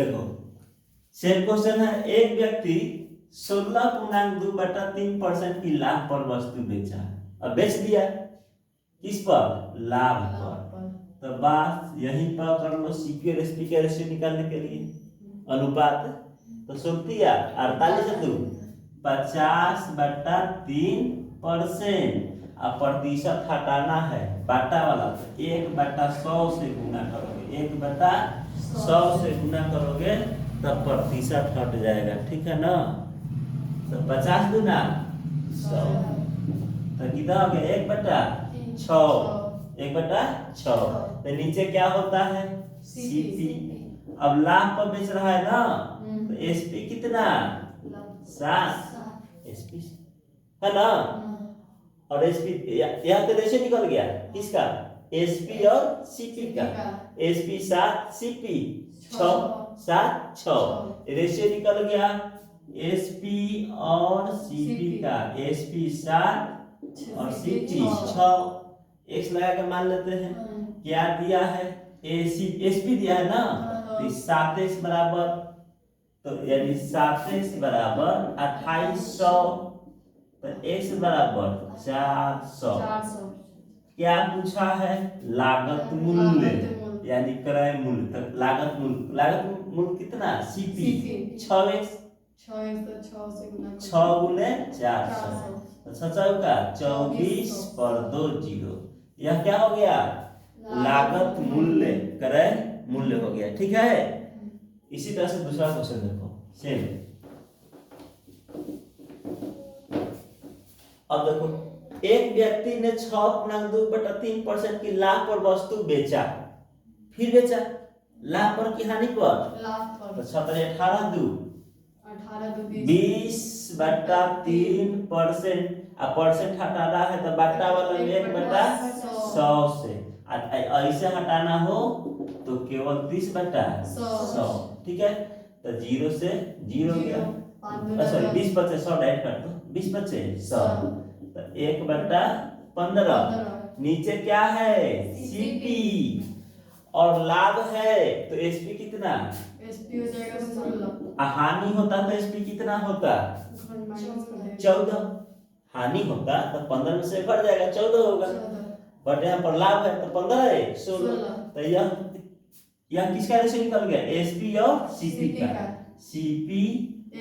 देखो same question है। एक व्यक्ति 16.2/3% की लाभ पर वस्तु बेचा और बेच दिया, किस पर? लाभ पर। तो बात यहीं पर कर लो, सीपी और एसपी के रेशियो निकालने के लिए अनुपात। तो सुनतिया 48/3%। अब प्रतिशत हटाना है बाटा वाला, तो 1/100 से गुना करोगे, 1/100 से गुना करोगे तब प्रतिशत हट जाएगा, ठीक है ना। तो 50 गुना 100 तो कितना हो गया? 1/6। 1/6। तो नीचे क्या होता है? सीपी। अब लाभ पर बेच रहा है ना, तो एसपी कितना? 7 एसपी है ना। और एसपी यहाँ तो रेशियो निकल गया, किसका? एसपी और सीपी का। एसपी 7, सीपी 6, 7 6 रेशियो निकल गया एसपी और सीपी का। एसपी 7 और सीपी 6। एक्स लगा के मान लेते हैं। क्या दिया है? एसपी दिया है ना, तो 7x बराबर, तो यानी 7x बराबर 2800, तो x बराबर 400। क्या पूछा है? लागत मूल्य यानी क्रय मूल्य। तो लागत मूल्य कितना? सीपी 6x, 6 गुने 400, तो 6 का 24 पर 2 0। यह क्या हो गया? लागत मूल्य, क्रय मूल्य हो गया, ठीक है। इसी तरह से दूसरा क्वेश्चन देखो सेम। अब देखो एक व्यक्ति ने 6.2/3% की लाभ पर वस्तु बेचा, फिर बेचा लाभ पर की हानि पर? तो 17 18 2 20/3%। अब परसेंट हटाना है तो बाटा वाला 1/100 से, ऐसे हटाना हो तो केवल 30/100, ठीक है। तो 0 से 0 गया, सॉरी 20/100 ऐड कर दो, 20/100, तो 1/15। नीचे क्या है? सीपी और लाभ है, तो एसपी कितना? एसपी हो जाएगा 16। हानि होता तो एसपी कितना होता? 14। हानि होता तो 15 में से घट जाएगा, 14 होगा। बट यहाँ पर लाभ है तो 15 है 16। तो यह किसका रेशियो निकल गया? एसपी और सीपी का। सीपी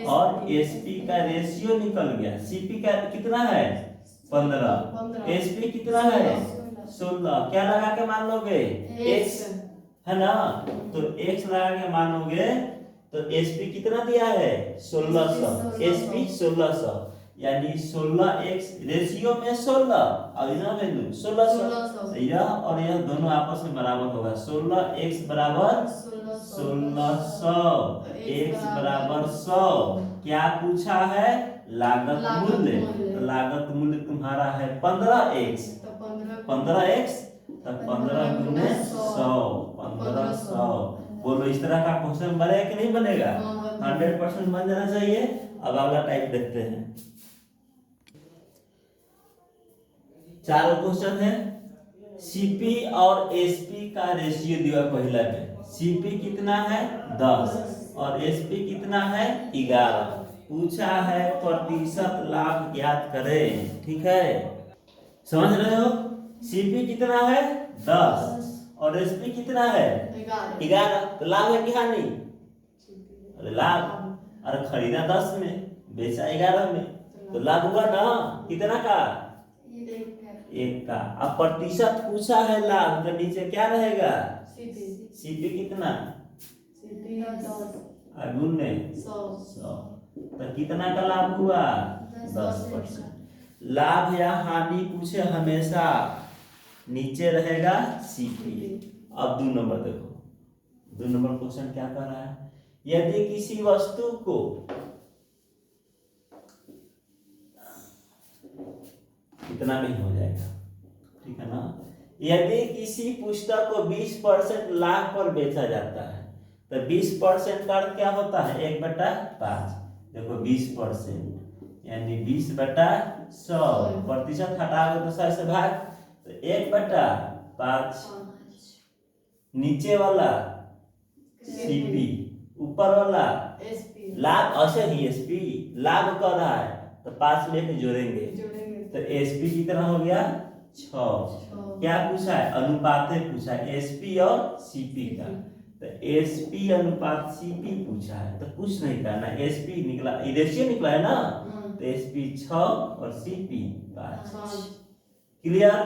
और एसपी का रेशियो निकल गया। सीपी का कितना है? 15। एसपी कितना है? 16। क्या लगा के मान लोगे? एक्स है ना, तो एक्स लगा के मानोगे तो एसपी कितना दिया है? 1600। एसपी 1600 यानी 16x रेशियो में 16 और इधर वैल्यू 1600। यह और यह दोनों आपस में बराबर होगा। 16x बराबर 1600, x बराबर 100। क्या पूछा है? लागत मूल्य। तो लागत मूल्य तुम्हारा है 15x, 15x तो 15 गुने 100, 1500। बोलो इस तरह का क्वेश्चन बनेगा कि नहीं बनेगा? 100% बन जाना चाहिए। अब अगला टाइप देखते हैं। चार क्वेश्चन है। सीपी और एसपी का रेशियो दिया पहला में। सीपी कितना है? 10 और एसपी कितना है? 11। पूछा है प्रतिशत लाभ ज्ञात करें, ठीक है। समझ रहे हो? सीपी कितना है? 10 और एसपी कितना है? 11। तो लाभ है कि हानि? अरे लाभ। अरे खरीदा 10 में, बेचा 11 में, तो लाभ हुआ ना। कितना का? 1 का। अब प्रतिशत पूछा है लाभ, तो नीचे क्या रहेगा? सीपी कितना? गुण में 100। तो कितना का लाभ हुआ? 10%। लाभ या हानि पूछे हमेशा नीचे रहेगा सीपी। अब 2 नंबर देखो, 2 नंबर क्वेश्चन क्या कर रहा है? यदि किसी वस्तु को इतना नहीं हो जाएगा, ठीक है ना। यदि किसी पुस्तक को 20% लाभ पर बेचा जाता है, तो 20% का अर्थ क्या होता है? 1/5। देखो 20% यानी 20/100। प्रतिशत हटाओगे तो 100 से भाग, तो 1/5। नीचे वाला सीपी, ऊपर वाला एसपी लाभ ऐसे ही एसपी लाभ कर रहा है तो 5 लेके जोड़ेंगे जोड़ेंगे तो एसपी कितना हो गया 6। क्या पूछा है अनुपात पूछा है एसपी और सीपी का तो एसपी अनुपात सीपी पूछा है तो कुछ नहीं करना एसपी निकला रेशियो निकला है ना तो एसपी 6 और सीपी 5 क्लियर।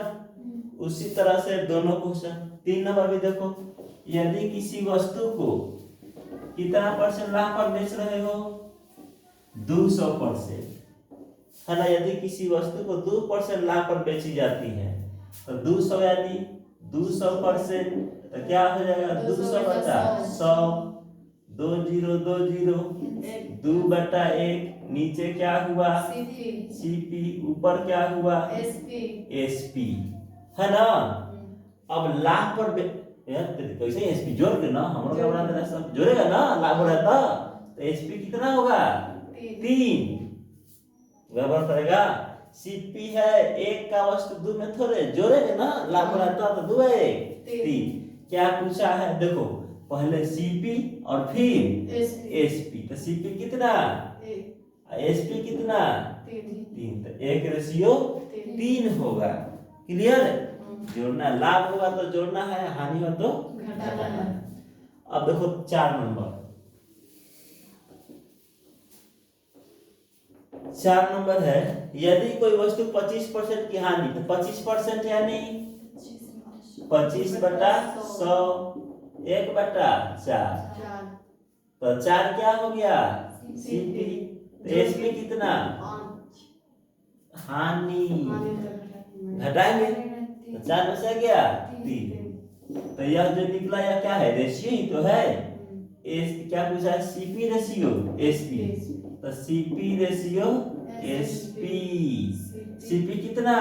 उसी तरह से दोनों क्वेश्चन 3 नंबर भी देखो यदि किसी वस्तु को कितना % लाभ पर बेच रहे हो 200% है ना यदि किसी वस्तु को 2% लाभ पर बेची जाती है तो 200 यानी 200% तो क्या हो जाएगा 200 बटा 100 2020 2/1 नीचे क्या हुआ सीपी ऊपर क्या हुआ एसपी है ना। अब लाभ पर कैसे एसपी जोड़ के ना हम लोग बना देना सब जोड़ेगा ना लाभ हो रहा तो एसपी कितना होगा 3 बराबर करेगा सीपी है 1 का वस्तु 2 में थोड़े जोड़ेंगे ना लाभ हो रहा तो 2 है 3 क्या पूछा है देखो पहले सीपी और फिर एसपी तो सीपी कितना एसपी कितना 3 तो 1:3 होगा क्लियर। जोड़ना लाभ होगा तो जोड़ना है हानि हो तो घटाना है। अब देखो 4 नंबर 4 नंबर है यदि कोई वस्तु 25% की हानि तो 25% यानी 25/100 1/4 तो 4 क्या हो गया सीपी एसपी कितना हानि घटाएंगे तो 4 में से गया 3 तो यह जो निकला यह क्या है रेशियो ही तो है एस क्या पूछा है सीपी रेशियो एसपी तो सीपी रेशियो एसपी सीपी कितना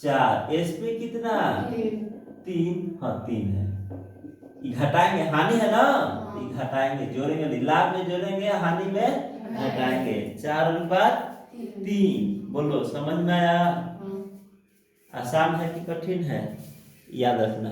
4 एसपी कितना 3 हाँ 3 है घटाएंगे हानि है ना घटाएंगे जोड़ेंगे लाभ में जोड़ेंगे हानि में घटाएंगे 4:3 बोलो समझ में आया आसान है कि कठिन है याद रखना।